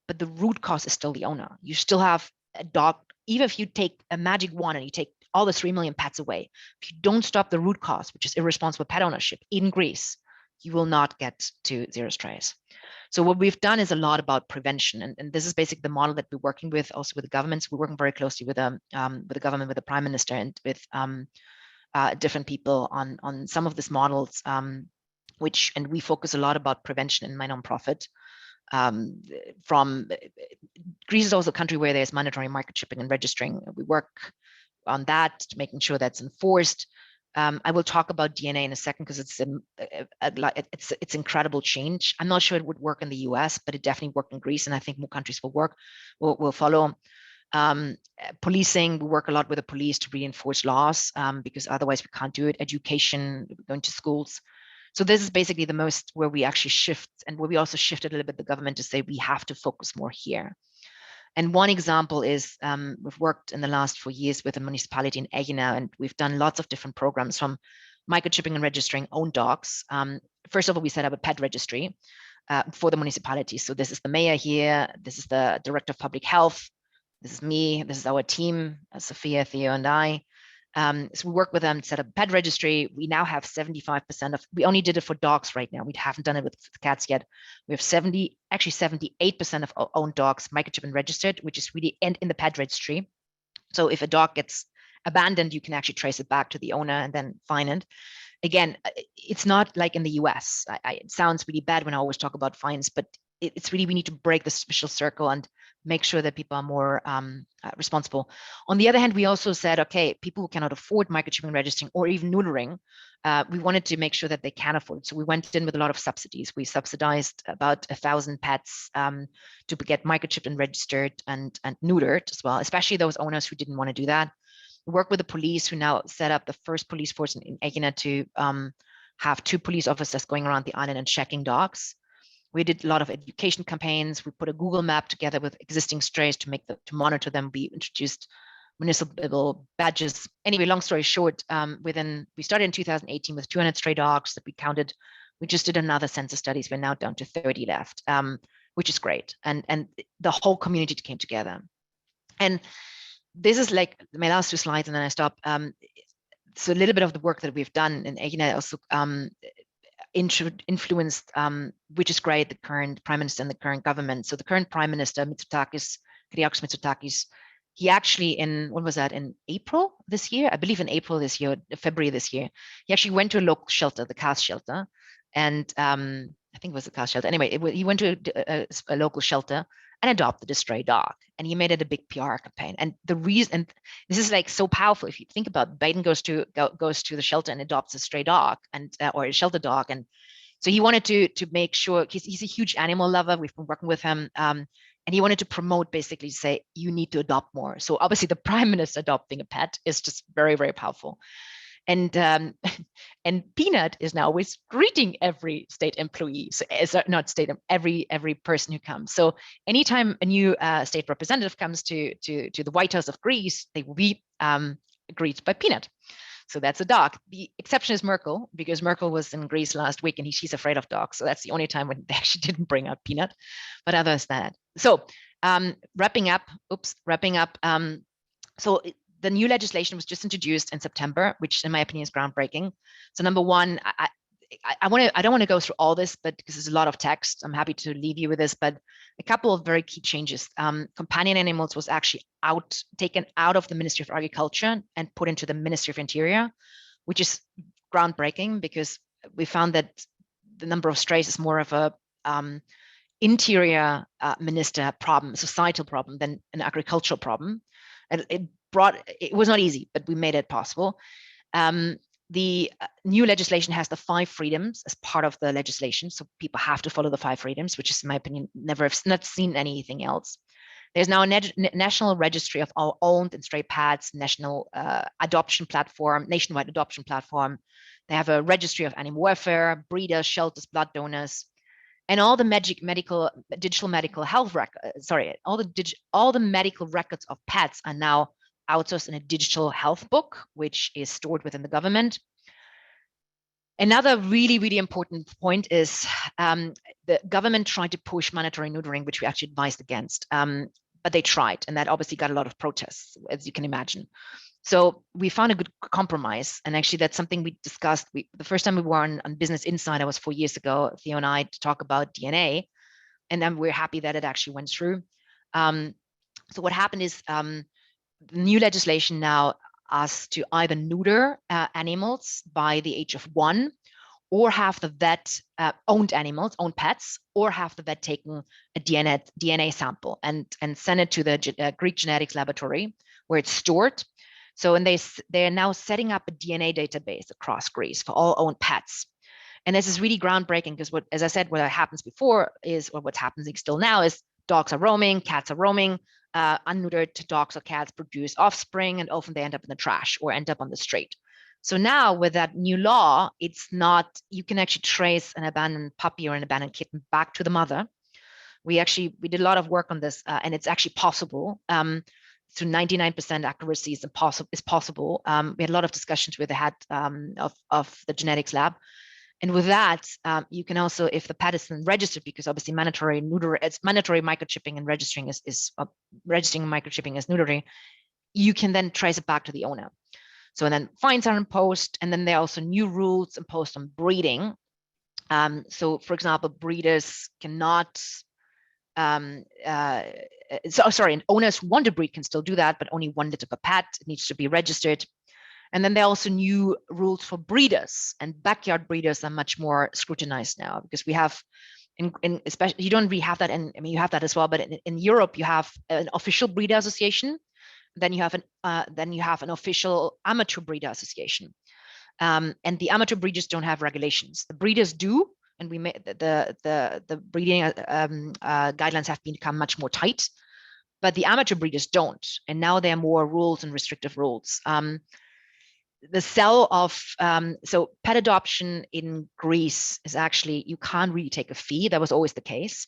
But the root cause is still the owner. You still have a dog, even if you take a magic wand and you take all the 3 million pets away, if you don't stop the root cause, which is irresponsible pet ownership in Greece, you will not get to zero strays. So what we've done is a lot about prevention, and this is basically the model that we're working with, also with the governments. We're working very closely with the government, with the Prime Minister, and with different people on some of these models, and we focus a lot about prevention in my nonprofit. Greece is also a country where there's mandatory microchipping and registering. We work on that, making sure that's enforced. I will talk about DNA in a second, because it's incredible change. I'm not sure it would work in the US, but it definitely worked in Greece, and I think more countries will follow. Policing, we work a lot with the police to reinforce laws, because otherwise we can't do it. Education, going to schools. So this is basically the most where we actually shift, and where we also shifted a little bit the government to say we have to focus more here. And one example is we've worked in the last 4 years with a municipality in Aegina, and we've done lots of different programs, from microchipping and registering own dogs. First of all, we set up a pet registry for the municipality. So this is the mayor here. This is the director of public health. This is me. This is our team, Sophia, Theo, and I. So we work with them to set up a pet registry. We now have 75% of, we only did it for dogs right now. We haven't done it with cats yet. We have 78% of our own dogs microchipped and registered, which is really in the pet registry. So if a dog gets abandoned, you can actually trace it back to the owner and then fine it. Again, it's not like in the US. It sounds really bad when I always talk about fines, but it's really, we need to break the vicious circle and make sure that people are more responsible. On the other hand, we also said, okay, people who cannot afford microchipping, registering, or even neutering, we wanted to make sure that they can afford. So we went in with a lot of subsidies. We subsidized about 1,000 pets to get microchipped and registered and neutered as well, especially those owners who didn't want to do that. We work with the police, who now set up the first police force in Aegina to have 2 police officers going around the island and checking dogs. We did a lot of education campaigns. We put a Google map together with existing strays to monitor them. We introduced municipal badges. Anyway, long story short, we started in 2018 with 200 stray dogs that we counted. We just did another census studies. We're now down to 30 left, which is great. And the whole community came together. And this is like my last 2 slides, and then I stop. So a little bit of the work that we've done in Aegina also influenced, which is great, the current prime minister and the current government. So the current prime minister, Kyriakos Mitsotakis, he actually when was that, in April this year? I believe in April this year, February this year, he actually went to a local shelter, the CAS shelter, and I think it was the CAS shelter. Anyway, he went to a local shelter and adopted a stray dog, and he made it a big PR campaign. And the reason, and this is like so powerful, if you think about it, Biden goes to the shelter and adopts a stray dog and or a shelter dog, and so he wanted to make sure, he's a huge animal lover. We've been working with him, and he wanted to promote, basically say, you need to adopt more. So obviously the prime minister adopting a pet is just very, very powerful. And Peanut is now always greeting every state employee, so not state, every person who comes. So anytime a new state representative comes to the White House of Greece, they will be greeted by Peanut. So that's a dog. The exception is Merkel, because Merkel was in Greece last week and she's afraid of dogs. So that's the only time when they actually didn't bring out Peanut, but others that. So wrapping up. So the new legislation was just introduced in September, which in my opinion is groundbreaking. So number one, I don't want to go through all this, but because there's a lot of text, I'm happy to leave you with this, but a couple of very key changes. Companion animals was actually taken out of the Ministry of Agriculture and put into the Ministry of Interior, which is groundbreaking because we found that the number of strays is more of a interior minister problem, societal problem, than an agricultural problem. And it was not easy, but we made it possible. The new legislation has the 5 freedoms as part of the legislation. So people have to follow the 5 freedoms, which is, in my opinion, have not seen anything else. There's now a national registry of all owned and stray pets, national adoption platform, nationwide adoption platform. They have a registry of animal welfare, breeders, shelters, blood donors, and all the digital medical health records. All the medical records of pets are now outsourced in a digital health book, which is stored within the government. Another really, really important point is the government tried to push mandatory neutering, which we actually advised against, but they tried, and that obviously got a lot of protests, as you can imagine. So we found a good compromise, and actually that's something we discussed. The first time we were on Business Insider was 4 years ago, Theo and I, to talk about DNA, and then we're happy that it actually went through. So what happened is the new legislation now asks to either neuter animals by the age of 1, or have the vet owned pets, or have the vet taken a DNA sample and send it to the Greek genetics laboratory where it's stored. So, and they're now setting up a DNA database across Greece for all owned pets. And this is really groundbreaking because as I said, what happens before is, or what's happening still now is, dogs are roaming, cats are roaming, unneutered dogs or cats produce offspring, and often they end up in the trash or end up on the street. So now with that new law, it's not, you can actually trace an abandoned puppy or an abandoned kitten back to the mother. We did a lot of work on this, and it's actually possible. To 99% accuracy is possible. We had a lot of discussions with the head of the genetics lab. And with that, you can also, if the pet is registered, because obviously mandatory microchipping and registering registering microchipping as neutering, you can then trace it back to the owner. So then fines are imposed, and then there are also new rules imposed on breeding. So for example, breeders cannot, owners who want to breed can still do that, but only 1 litter per pet. It needs to be registered. And then there are also new rules for breeders, and backyard breeders are much more scrutinized now, because we have, especially, you don't really have that, and I mean, you have that as well, but in Europe, you have an official breeder association, then you have an official amateur breeder association, and the amateur breeders don't have regulations. The breeders do, and we made the breeding guidelines have become much more tight, but the amateur breeders don't, and now there are more rules and restrictive rules. The sale of so pet adoption in Greece is actually, you can't really take a fee. That was always the case,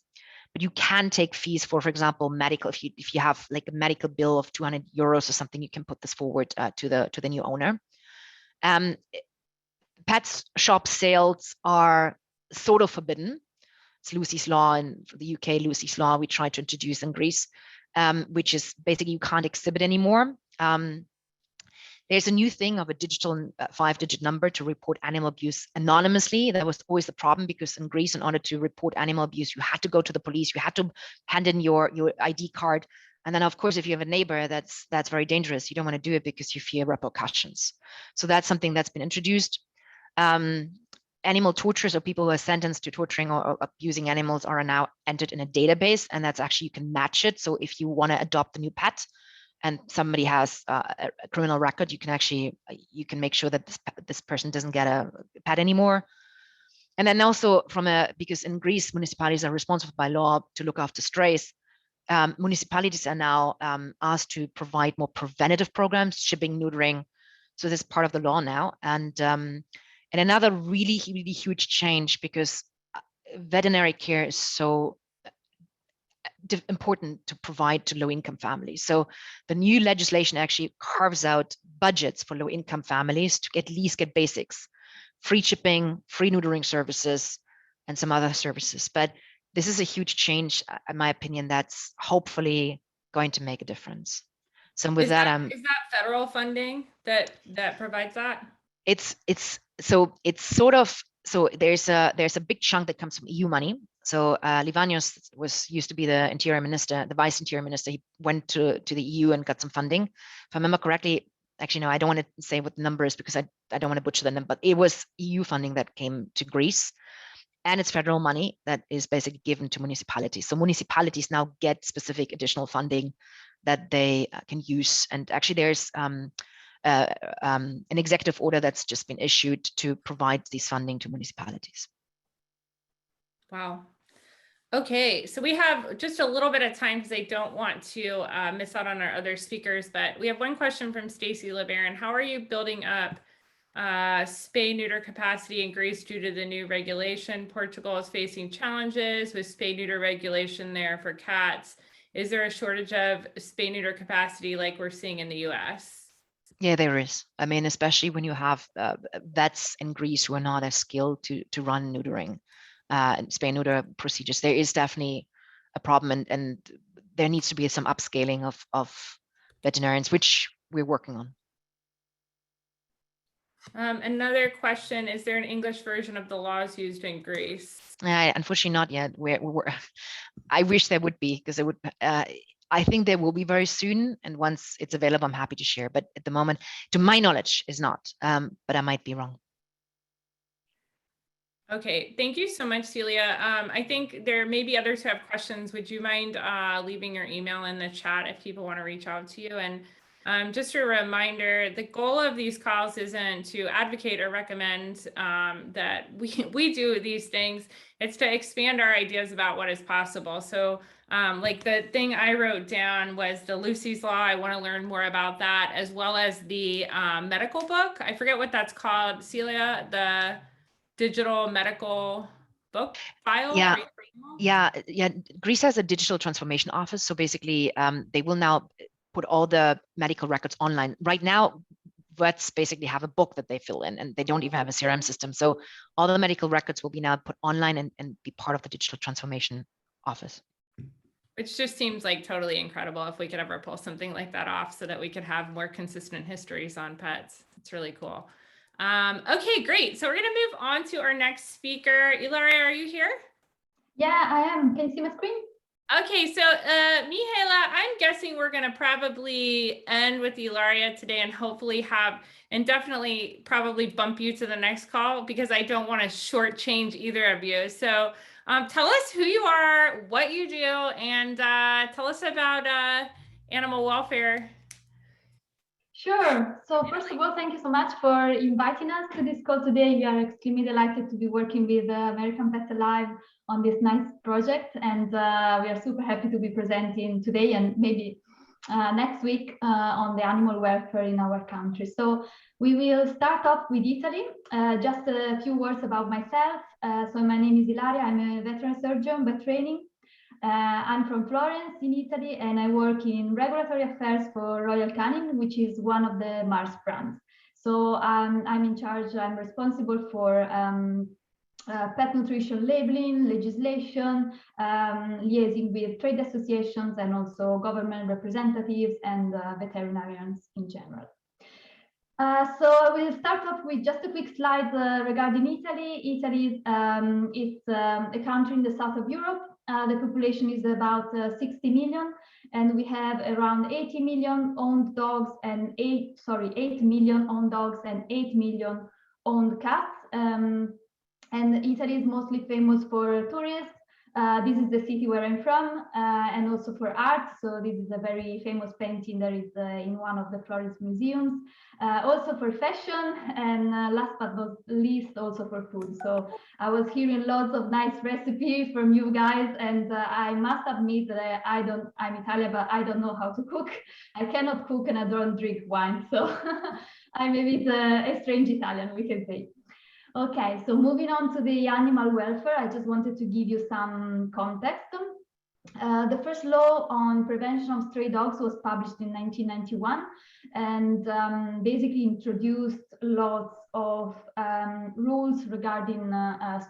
but you can take fees for example, medical. If you have like a medical bill of 200 euros or something, you can put this forward to the new owner. Pet shop sales are sort of forbidden. It's Lucy's Law in the UK. Lucy's Law we tried to introduce in Greece, which is basically you can't exhibit anymore. There's a new thing of a digital 5-digit number to report animal abuse anonymously. That was always the problem, because in Greece, in order to report animal abuse, you had to go to the police, you had to hand in your ID card. And then, of course, if you have a neighbor that's very dangerous, you don't want to do it because you fear repercussions. So that's something that's been introduced. Animal torturers or people who are sentenced to torturing or abusing animals are now entered in a database, and that's actually, you can match it. So if you want to adopt a new pet and somebody has a criminal record, you can make sure that this person doesn't get a pet anymore. And then also because in Greece, municipalities are responsible by law to look after strays. Municipalities are now asked to provide more preventative programs, shipping, neutering. So this is part of the law now. And another really, really huge change, because veterinary care is so important to provide to low-income families. So the new legislation actually carves out budgets for low-income families to at least get basics, free shipping, free neutering services, and some other services. But this is a huge change, in my opinion, that's hopefully going to make a difference. So with is that federal funding that provides that? It's there's a big chunk that comes from EU money. So Livanios used to be the interior minister, the vice interior minister. He went to the EU and got some funding. If I remember correctly, actually, no, I don't want to say what the number is because I don't want to butcher the number, but it was EU funding that came to Greece. And it's federal money that is basically given to municipalities. So municipalities now get specific additional funding that they can use. And actually there's an executive order that's just been issued to provide this funding to municipalities. Wow. Okay, so we have just a little bit of time because I don't want to miss out on our other speakers, but we have one question from Stacy LeBaron. How are you building up spay-neuter capacity in Greece due to the new regulation? Portugal is facing challenges with spay-neuter regulation there for cats. Is there a shortage of spay-neuter capacity like we're seeing in the US? Yeah, there is. I mean, especially when you have vets in Greece who are not as skilled to run neutering and spay-neuter procedures, there is definitely a problem, and there needs to be some upscaling of veterinarians, which we're working on. Another question, is there an English version of the laws used in Greece? Unfortunately not yet. I wish there would be, because it would. I think there will be very soon, and once it's available, I'm happy to share. But at the moment, to my knowledge, is not. But I might be wrong. Okay, thank you so much, Celia. I think there may be others who have questions. Would you mind leaving your email in the chat if people want to reach out to you? And just a reminder, the goal of these calls isn't to advocate or recommend that we do these things. It's to expand our ideas about what is possible. So like the thing I wrote down was the Lucy's Law. I want to learn more about that, as well as the medical book. I forget what that's called, Celia, the digital medical book file. Yeah. Greece has a digital transformation office. So basically they will now put all the medical records online. Right now, vets basically have a book that they fill in, and they don't even have a CRM system. So all the medical records will be now put online and be part of the digital transformation office. Which just seems like totally incredible if we could ever pull something like that off so that we could have more consistent histories on pets. It's really cool. Okay, great. So we're going to move on to our next speaker. Ilaria, are you here? Yeah, I am. Can you see my screen? Okay, so Mihaela, I'm guessing we're going to probably end with Ilaria today and hopefully and definitely probably bump you to the next call, because I don't want to shortchange either of you. So tell us who you are, what you do, and tell us about animal welfare. Sure. So first of all, thank you so much for inviting us to this call today. We are extremely delighted to be working with American Pets Alive on this nice project, and we are super happy to be presenting today and maybe next week on the animal welfare in our country. So we will start off with Italy. Just a few words about myself. So my name is Ilaria. I'm a veterinary surgeon by training. I'm from Florence in Italy, and I work in regulatory affairs for Royal Canin, which is one of the Mars brands. So I'm in charge, I'm responsible for pet nutrition labeling, legislation, liaising with trade associations and also government representatives and veterinarians in general. So we'll start off with just a quick slide regarding Italy. Italy is a country in the south of Europe. The population is about 60 million, And we have around 80 million owned dogs and 8 million owned dogs and 8 million owned cats. And Italy is mostly famous for tourists. This is the city where I'm from, and also for art. So this is a very famous painting that is in one of the Florence museums. Also for fashion, and last but not least, also for food. So I was hearing lots of nice recipes from you guys, and I must admit that I'm Italian, but I don't know how to cook. I cannot cook and I don't drink wine. So I'm a bit a strange Italian, we can say. Okay, so moving on to the animal welfare, I just wanted to give you some context. The first law on prevention of stray dogs was published in 1991 and basically introduced lots of rules regarding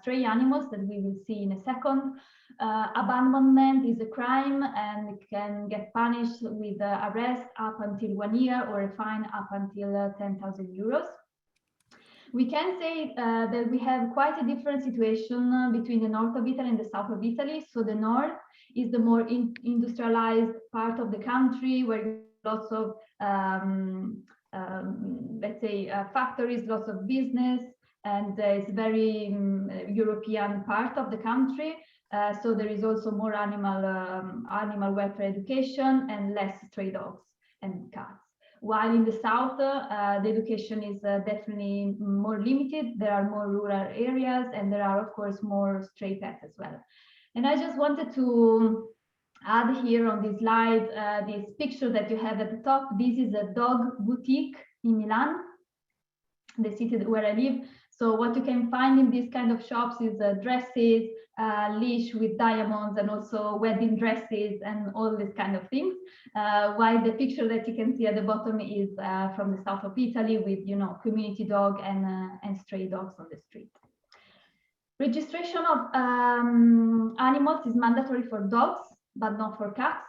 stray animals that we will see in a second. Abandonment is a crime and can get punished with arrest up until 1 year or a fine up until 10,000 euros. We can say that we have quite a different situation between the north of Italy and the south of Italy. So the north is the more industrialized part of the country where lots of, let's say, factories, lots of business, and it's very European part of the country. So there is also more animal welfare education and less stray dogs and cats. While in the south, the education is definitely more limited. There are more rural areas and there are, of course, more stray pets as well. And I just wanted to add here on this slide, this picture that you have at the top. This is a dog boutique in Milan, the city where I live. So what you can find in these kind of shops is dresses, leash with diamonds, and also wedding dresses and all these kind of things. While the picture that you can see at the bottom is from the south of Italy with, you know, community dog and stray dogs on the street. Registration of animals is mandatory for dogs, but not for cats.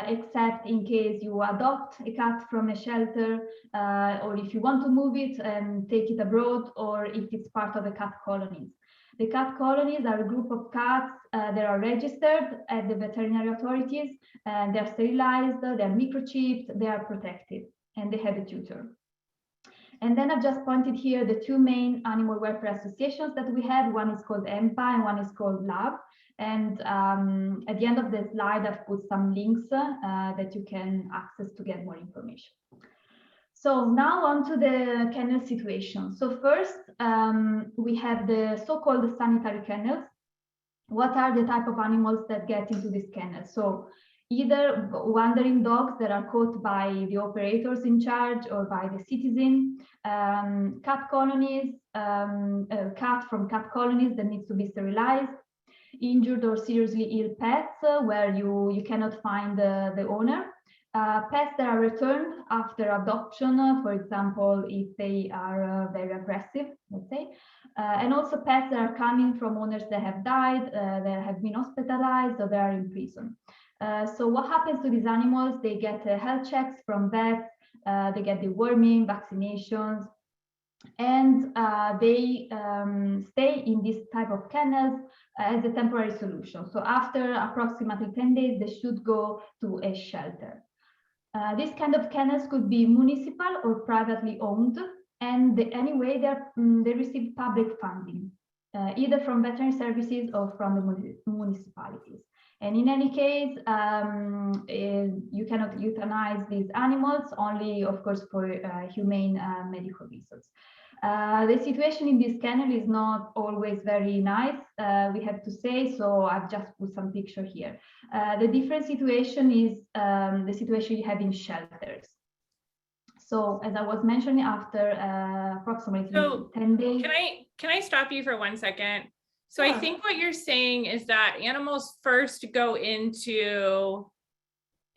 Except in case you adopt a cat from a shelter, or if you want to move it and take it abroad, or if it's part of the cat colonies. The cat colonies are a group of cats that are registered at the veterinary authorities, and they're sterilized, they're microchipped, they are protected, and they have a tutor. And then I've just pointed here the two main animal welfare associations that we have. One is called EMPA and one is called LAB. And at the end of the slide, I've put some links that you can access to get more information. So now on to the kennel situation. So first, we have the so-called sanitary kennels. What are the type of animals that get into these kennels? So either wandering dogs that are caught by the operators in charge or by the citizen, cat colonies, cat from cat colonies that needs to be sterilized, injured or seriously ill pets where you cannot find the owner, pets that are returned after adoption, for example, if they are very aggressive, let's say, and also pets that are coming from owners that have died, that have been hospitalized, or they are in prison. So what happens to these animals? They get health checks from vets, they get deworming, vaccinations, and they stay in this type of kennels as a temporary solution. So after approximately 10 days, they should go to a shelter. These kind of kennels could be municipal or privately owned, and anyway, they receive public funding, either from veterinary services or from the municipalities. And in any case, you cannot euthanize these animals, only, of course, for humane medical reasons. The situation in this kennel is not always very nice, we have to say, so I've just put some picture here. The different situation is the situation you have in shelters. So as I was mentioning, after approximately 10 days. Can I stop you for 1 second? So I think what you're saying is that animals first go into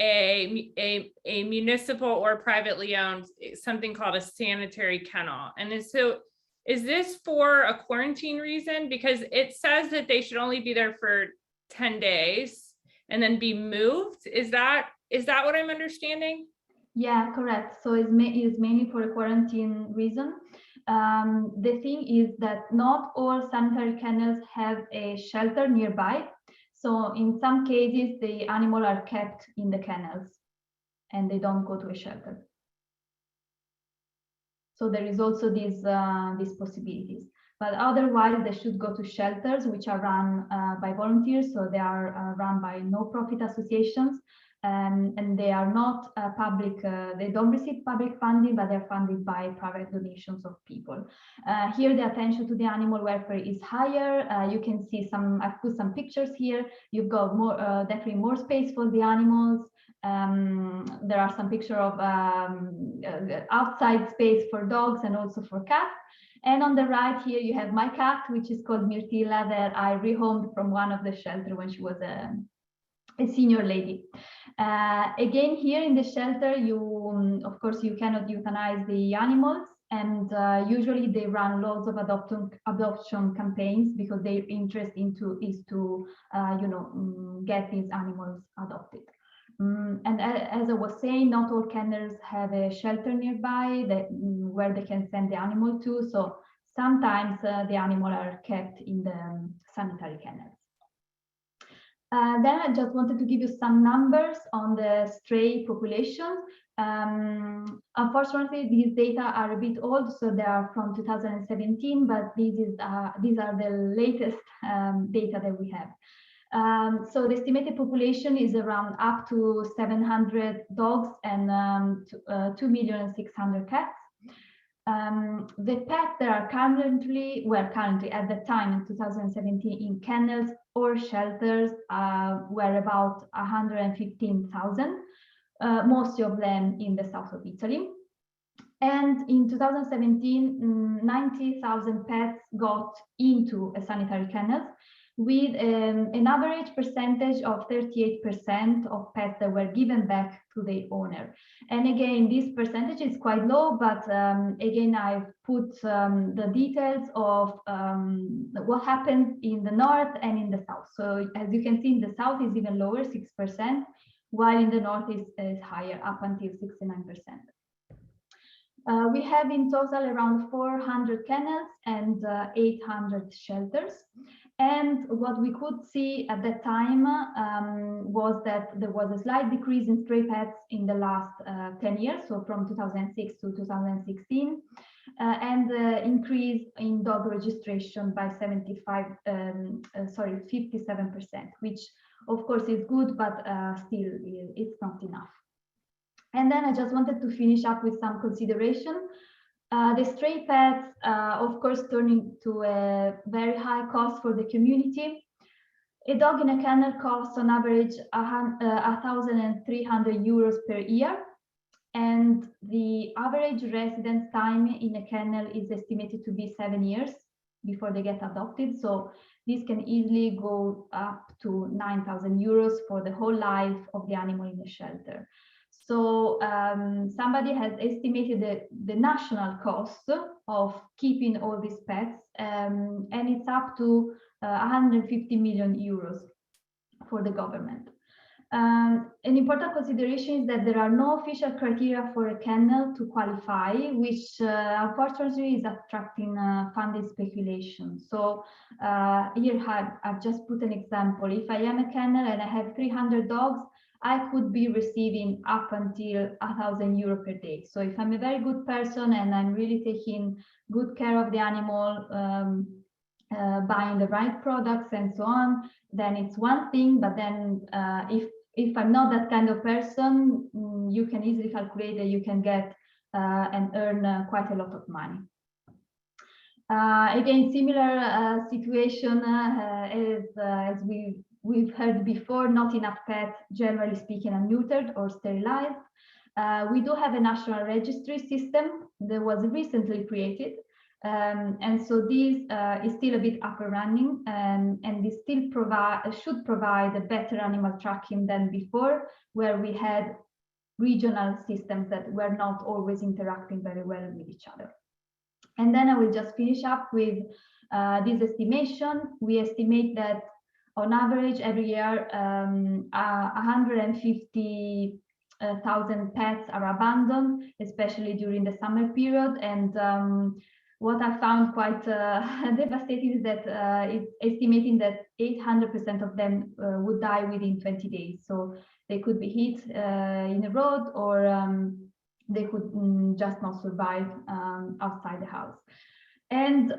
a municipal or privately owned, something called a sanitary kennel. And so is this for a quarantine reason? Because it says that they should only be there for 10 days and then be moved. Is that what I'm understanding? Yeah, correct. So it's mainly for a quarantine reason. The thing is that not all sanitary kennels have a shelter nearby. So in some cases, the animals are kept in the kennels and they don't go to a shelter. So there is also these possibilities. But otherwise, they should go to shelters, which are run by volunteers. So they are run by no-profit associations, and they are not public. They don't receive public funding, but they're funded by private donations of people. Here, the attention to the animal welfare is higher. You can see some. I've put some pictures here. You've got more, definitely more space for the animals. There are some pictures of outside space for dogs and also for cats. And on the right here, you have my cat, which is called Myrtilla, that I rehomed from one of the shelter when she was a senior lady. Again, here in the shelter, you, of course, you cannot euthanize the animals. And usually they run lots of adoption campaigns because their interest is to get these animals adopted. And as I was saying, not all kennels have a shelter nearby where they can send the animal to. So sometimes the animals are kept in the sanitary kennels. Then I just wanted to give you some numbers on the stray population. Unfortunately, these data are a bit old, so they are from 2017, but these are the latest data that we have. So the estimated population is around up to 700 dogs and 2,600,000 cats. The pets that are currently at the time in 2017 in kennels or shelters were about 115,000, most of them in the south of Italy. And in 2017, 90,000 pets got into a sanitary kennel, with an average percentage of 38% of pets that were given back to the owner. And again, this percentage is quite low, but again, I've put the details of what happened in the north and in the south. So as you can see, in the south is even lower, 6%, while in the north is higher, up until 69%. We have in total around 400 kennels and 800 shelters. And what we could see at that time was that there was a slight decrease in stray pets in the last 10 years, so from 2006 to 2016, and increase in dog registration by 57%, which of course is good, but still it's not enough. And then I just wanted to finish up with some consideration. The stray pets, of course, turn into a very high cost for the community. A dog in a kennel costs on average 1,300 euros per year. And the average residence time in a kennel is estimated to be 7 years before they get adopted. So this can easily go up to 9,000 euros for the whole life of the animal in the shelter. So somebody has estimated the national cost of keeping all these pets, and it's up to 150 million euros for the government. An important consideration is that there are no official criteria for a kennel to qualify, which unfortunately is attracting funded speculation. So here I've just put an example. If I am a kennel and I have 300 dogs, I could be receiving up until 1,000 euro per day. So if I'm a very good person and I'm really taking good care of the animal, buying the right products and so on, then it's one thing. But then if I'm not that kind of person, you can easily calculate that you can get and earn quite a lot of money. Again, similar situation as we've heard before, not enough pets, generally speaking, are neutered or sterilized. We do have a national registry system that was recently created. And so this is still a bit up and running, and this still should provide a better animal tracking than before, where we had regional systems that were not always interacting very well with each other. And then I will just finish up with this estimation. We estimate that on average, every year, 150,000 pets are abandoned, especially during the summer period. And what I found quite devastating is that it's estimating that 800% of them would die within 20 days. So they could be hit in the road, or they could just not survive outside the house. And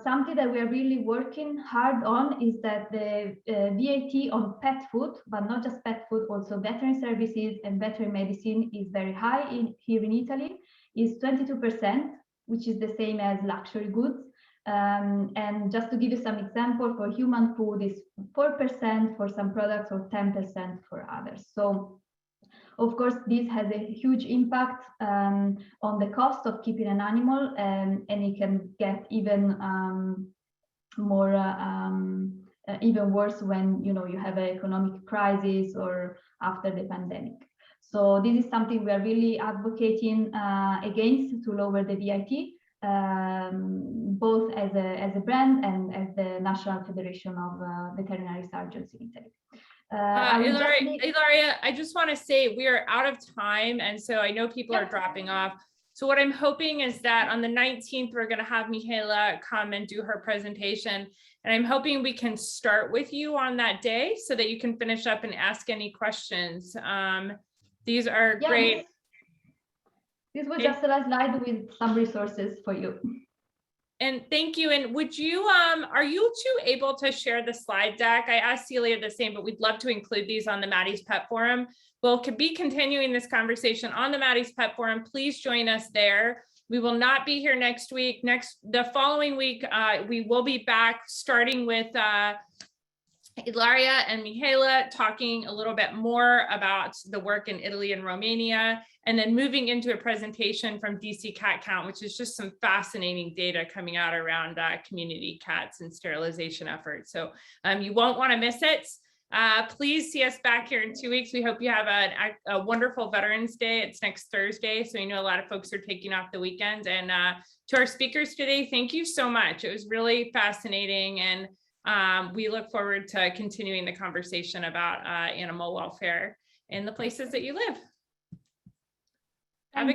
something that we are really working hard on is that the VAT on pet food, but not just pet food, also veterinary services and veterinary medicine is very high here in Italy, is 22%, which is the same as luxury goods. And just to give you some example, for human food is 4% for some products or 10% for others. So of course, this has a huge impact on the cost of keeping an animal, and it can get even even worse when you have an economic crisis or after the pandemic. So this is something we are really advocating against, to lower the VAT, both as a brand and as the National Federation of Veterinary Surgeons in Italy. Ilaria, I just want to say we are out of time, and so I know people are dropping off. So what I'm hoping is that on the 19th, we're going to have Mihaela come and do her presentation, and I'm hoping we can start with you on that day so that you can finish up and ask any questions. These are great. This was just a slide with some resources for you. And thank you. And would you, are you two able to share the slide deck? I asked Celia the same, but we'd love to include these on the Maddie's Pet Forum. We'll be continuing this conversation on the Maddie's Pet Forum. Please join us there. We will not be here next week. The following week, we will be back starting with Ilaria and Mihaela talking a little bit more about the work in Italy and Romania, and then moving into a presentation from DC Cat Count, which is just some fascinating data coming out around community cats and sterilization efforts. So you won't want to miss it. Please see us back here in 2 weeks. We hope you have a wonderful Veterans Day. It's next Thursday, so I know a lot of folks are taking off the weekend. And to our speakers today, thank you so much. It was really fascinating, and we look forward to continuing the conversation about animal welfare in the places that you live.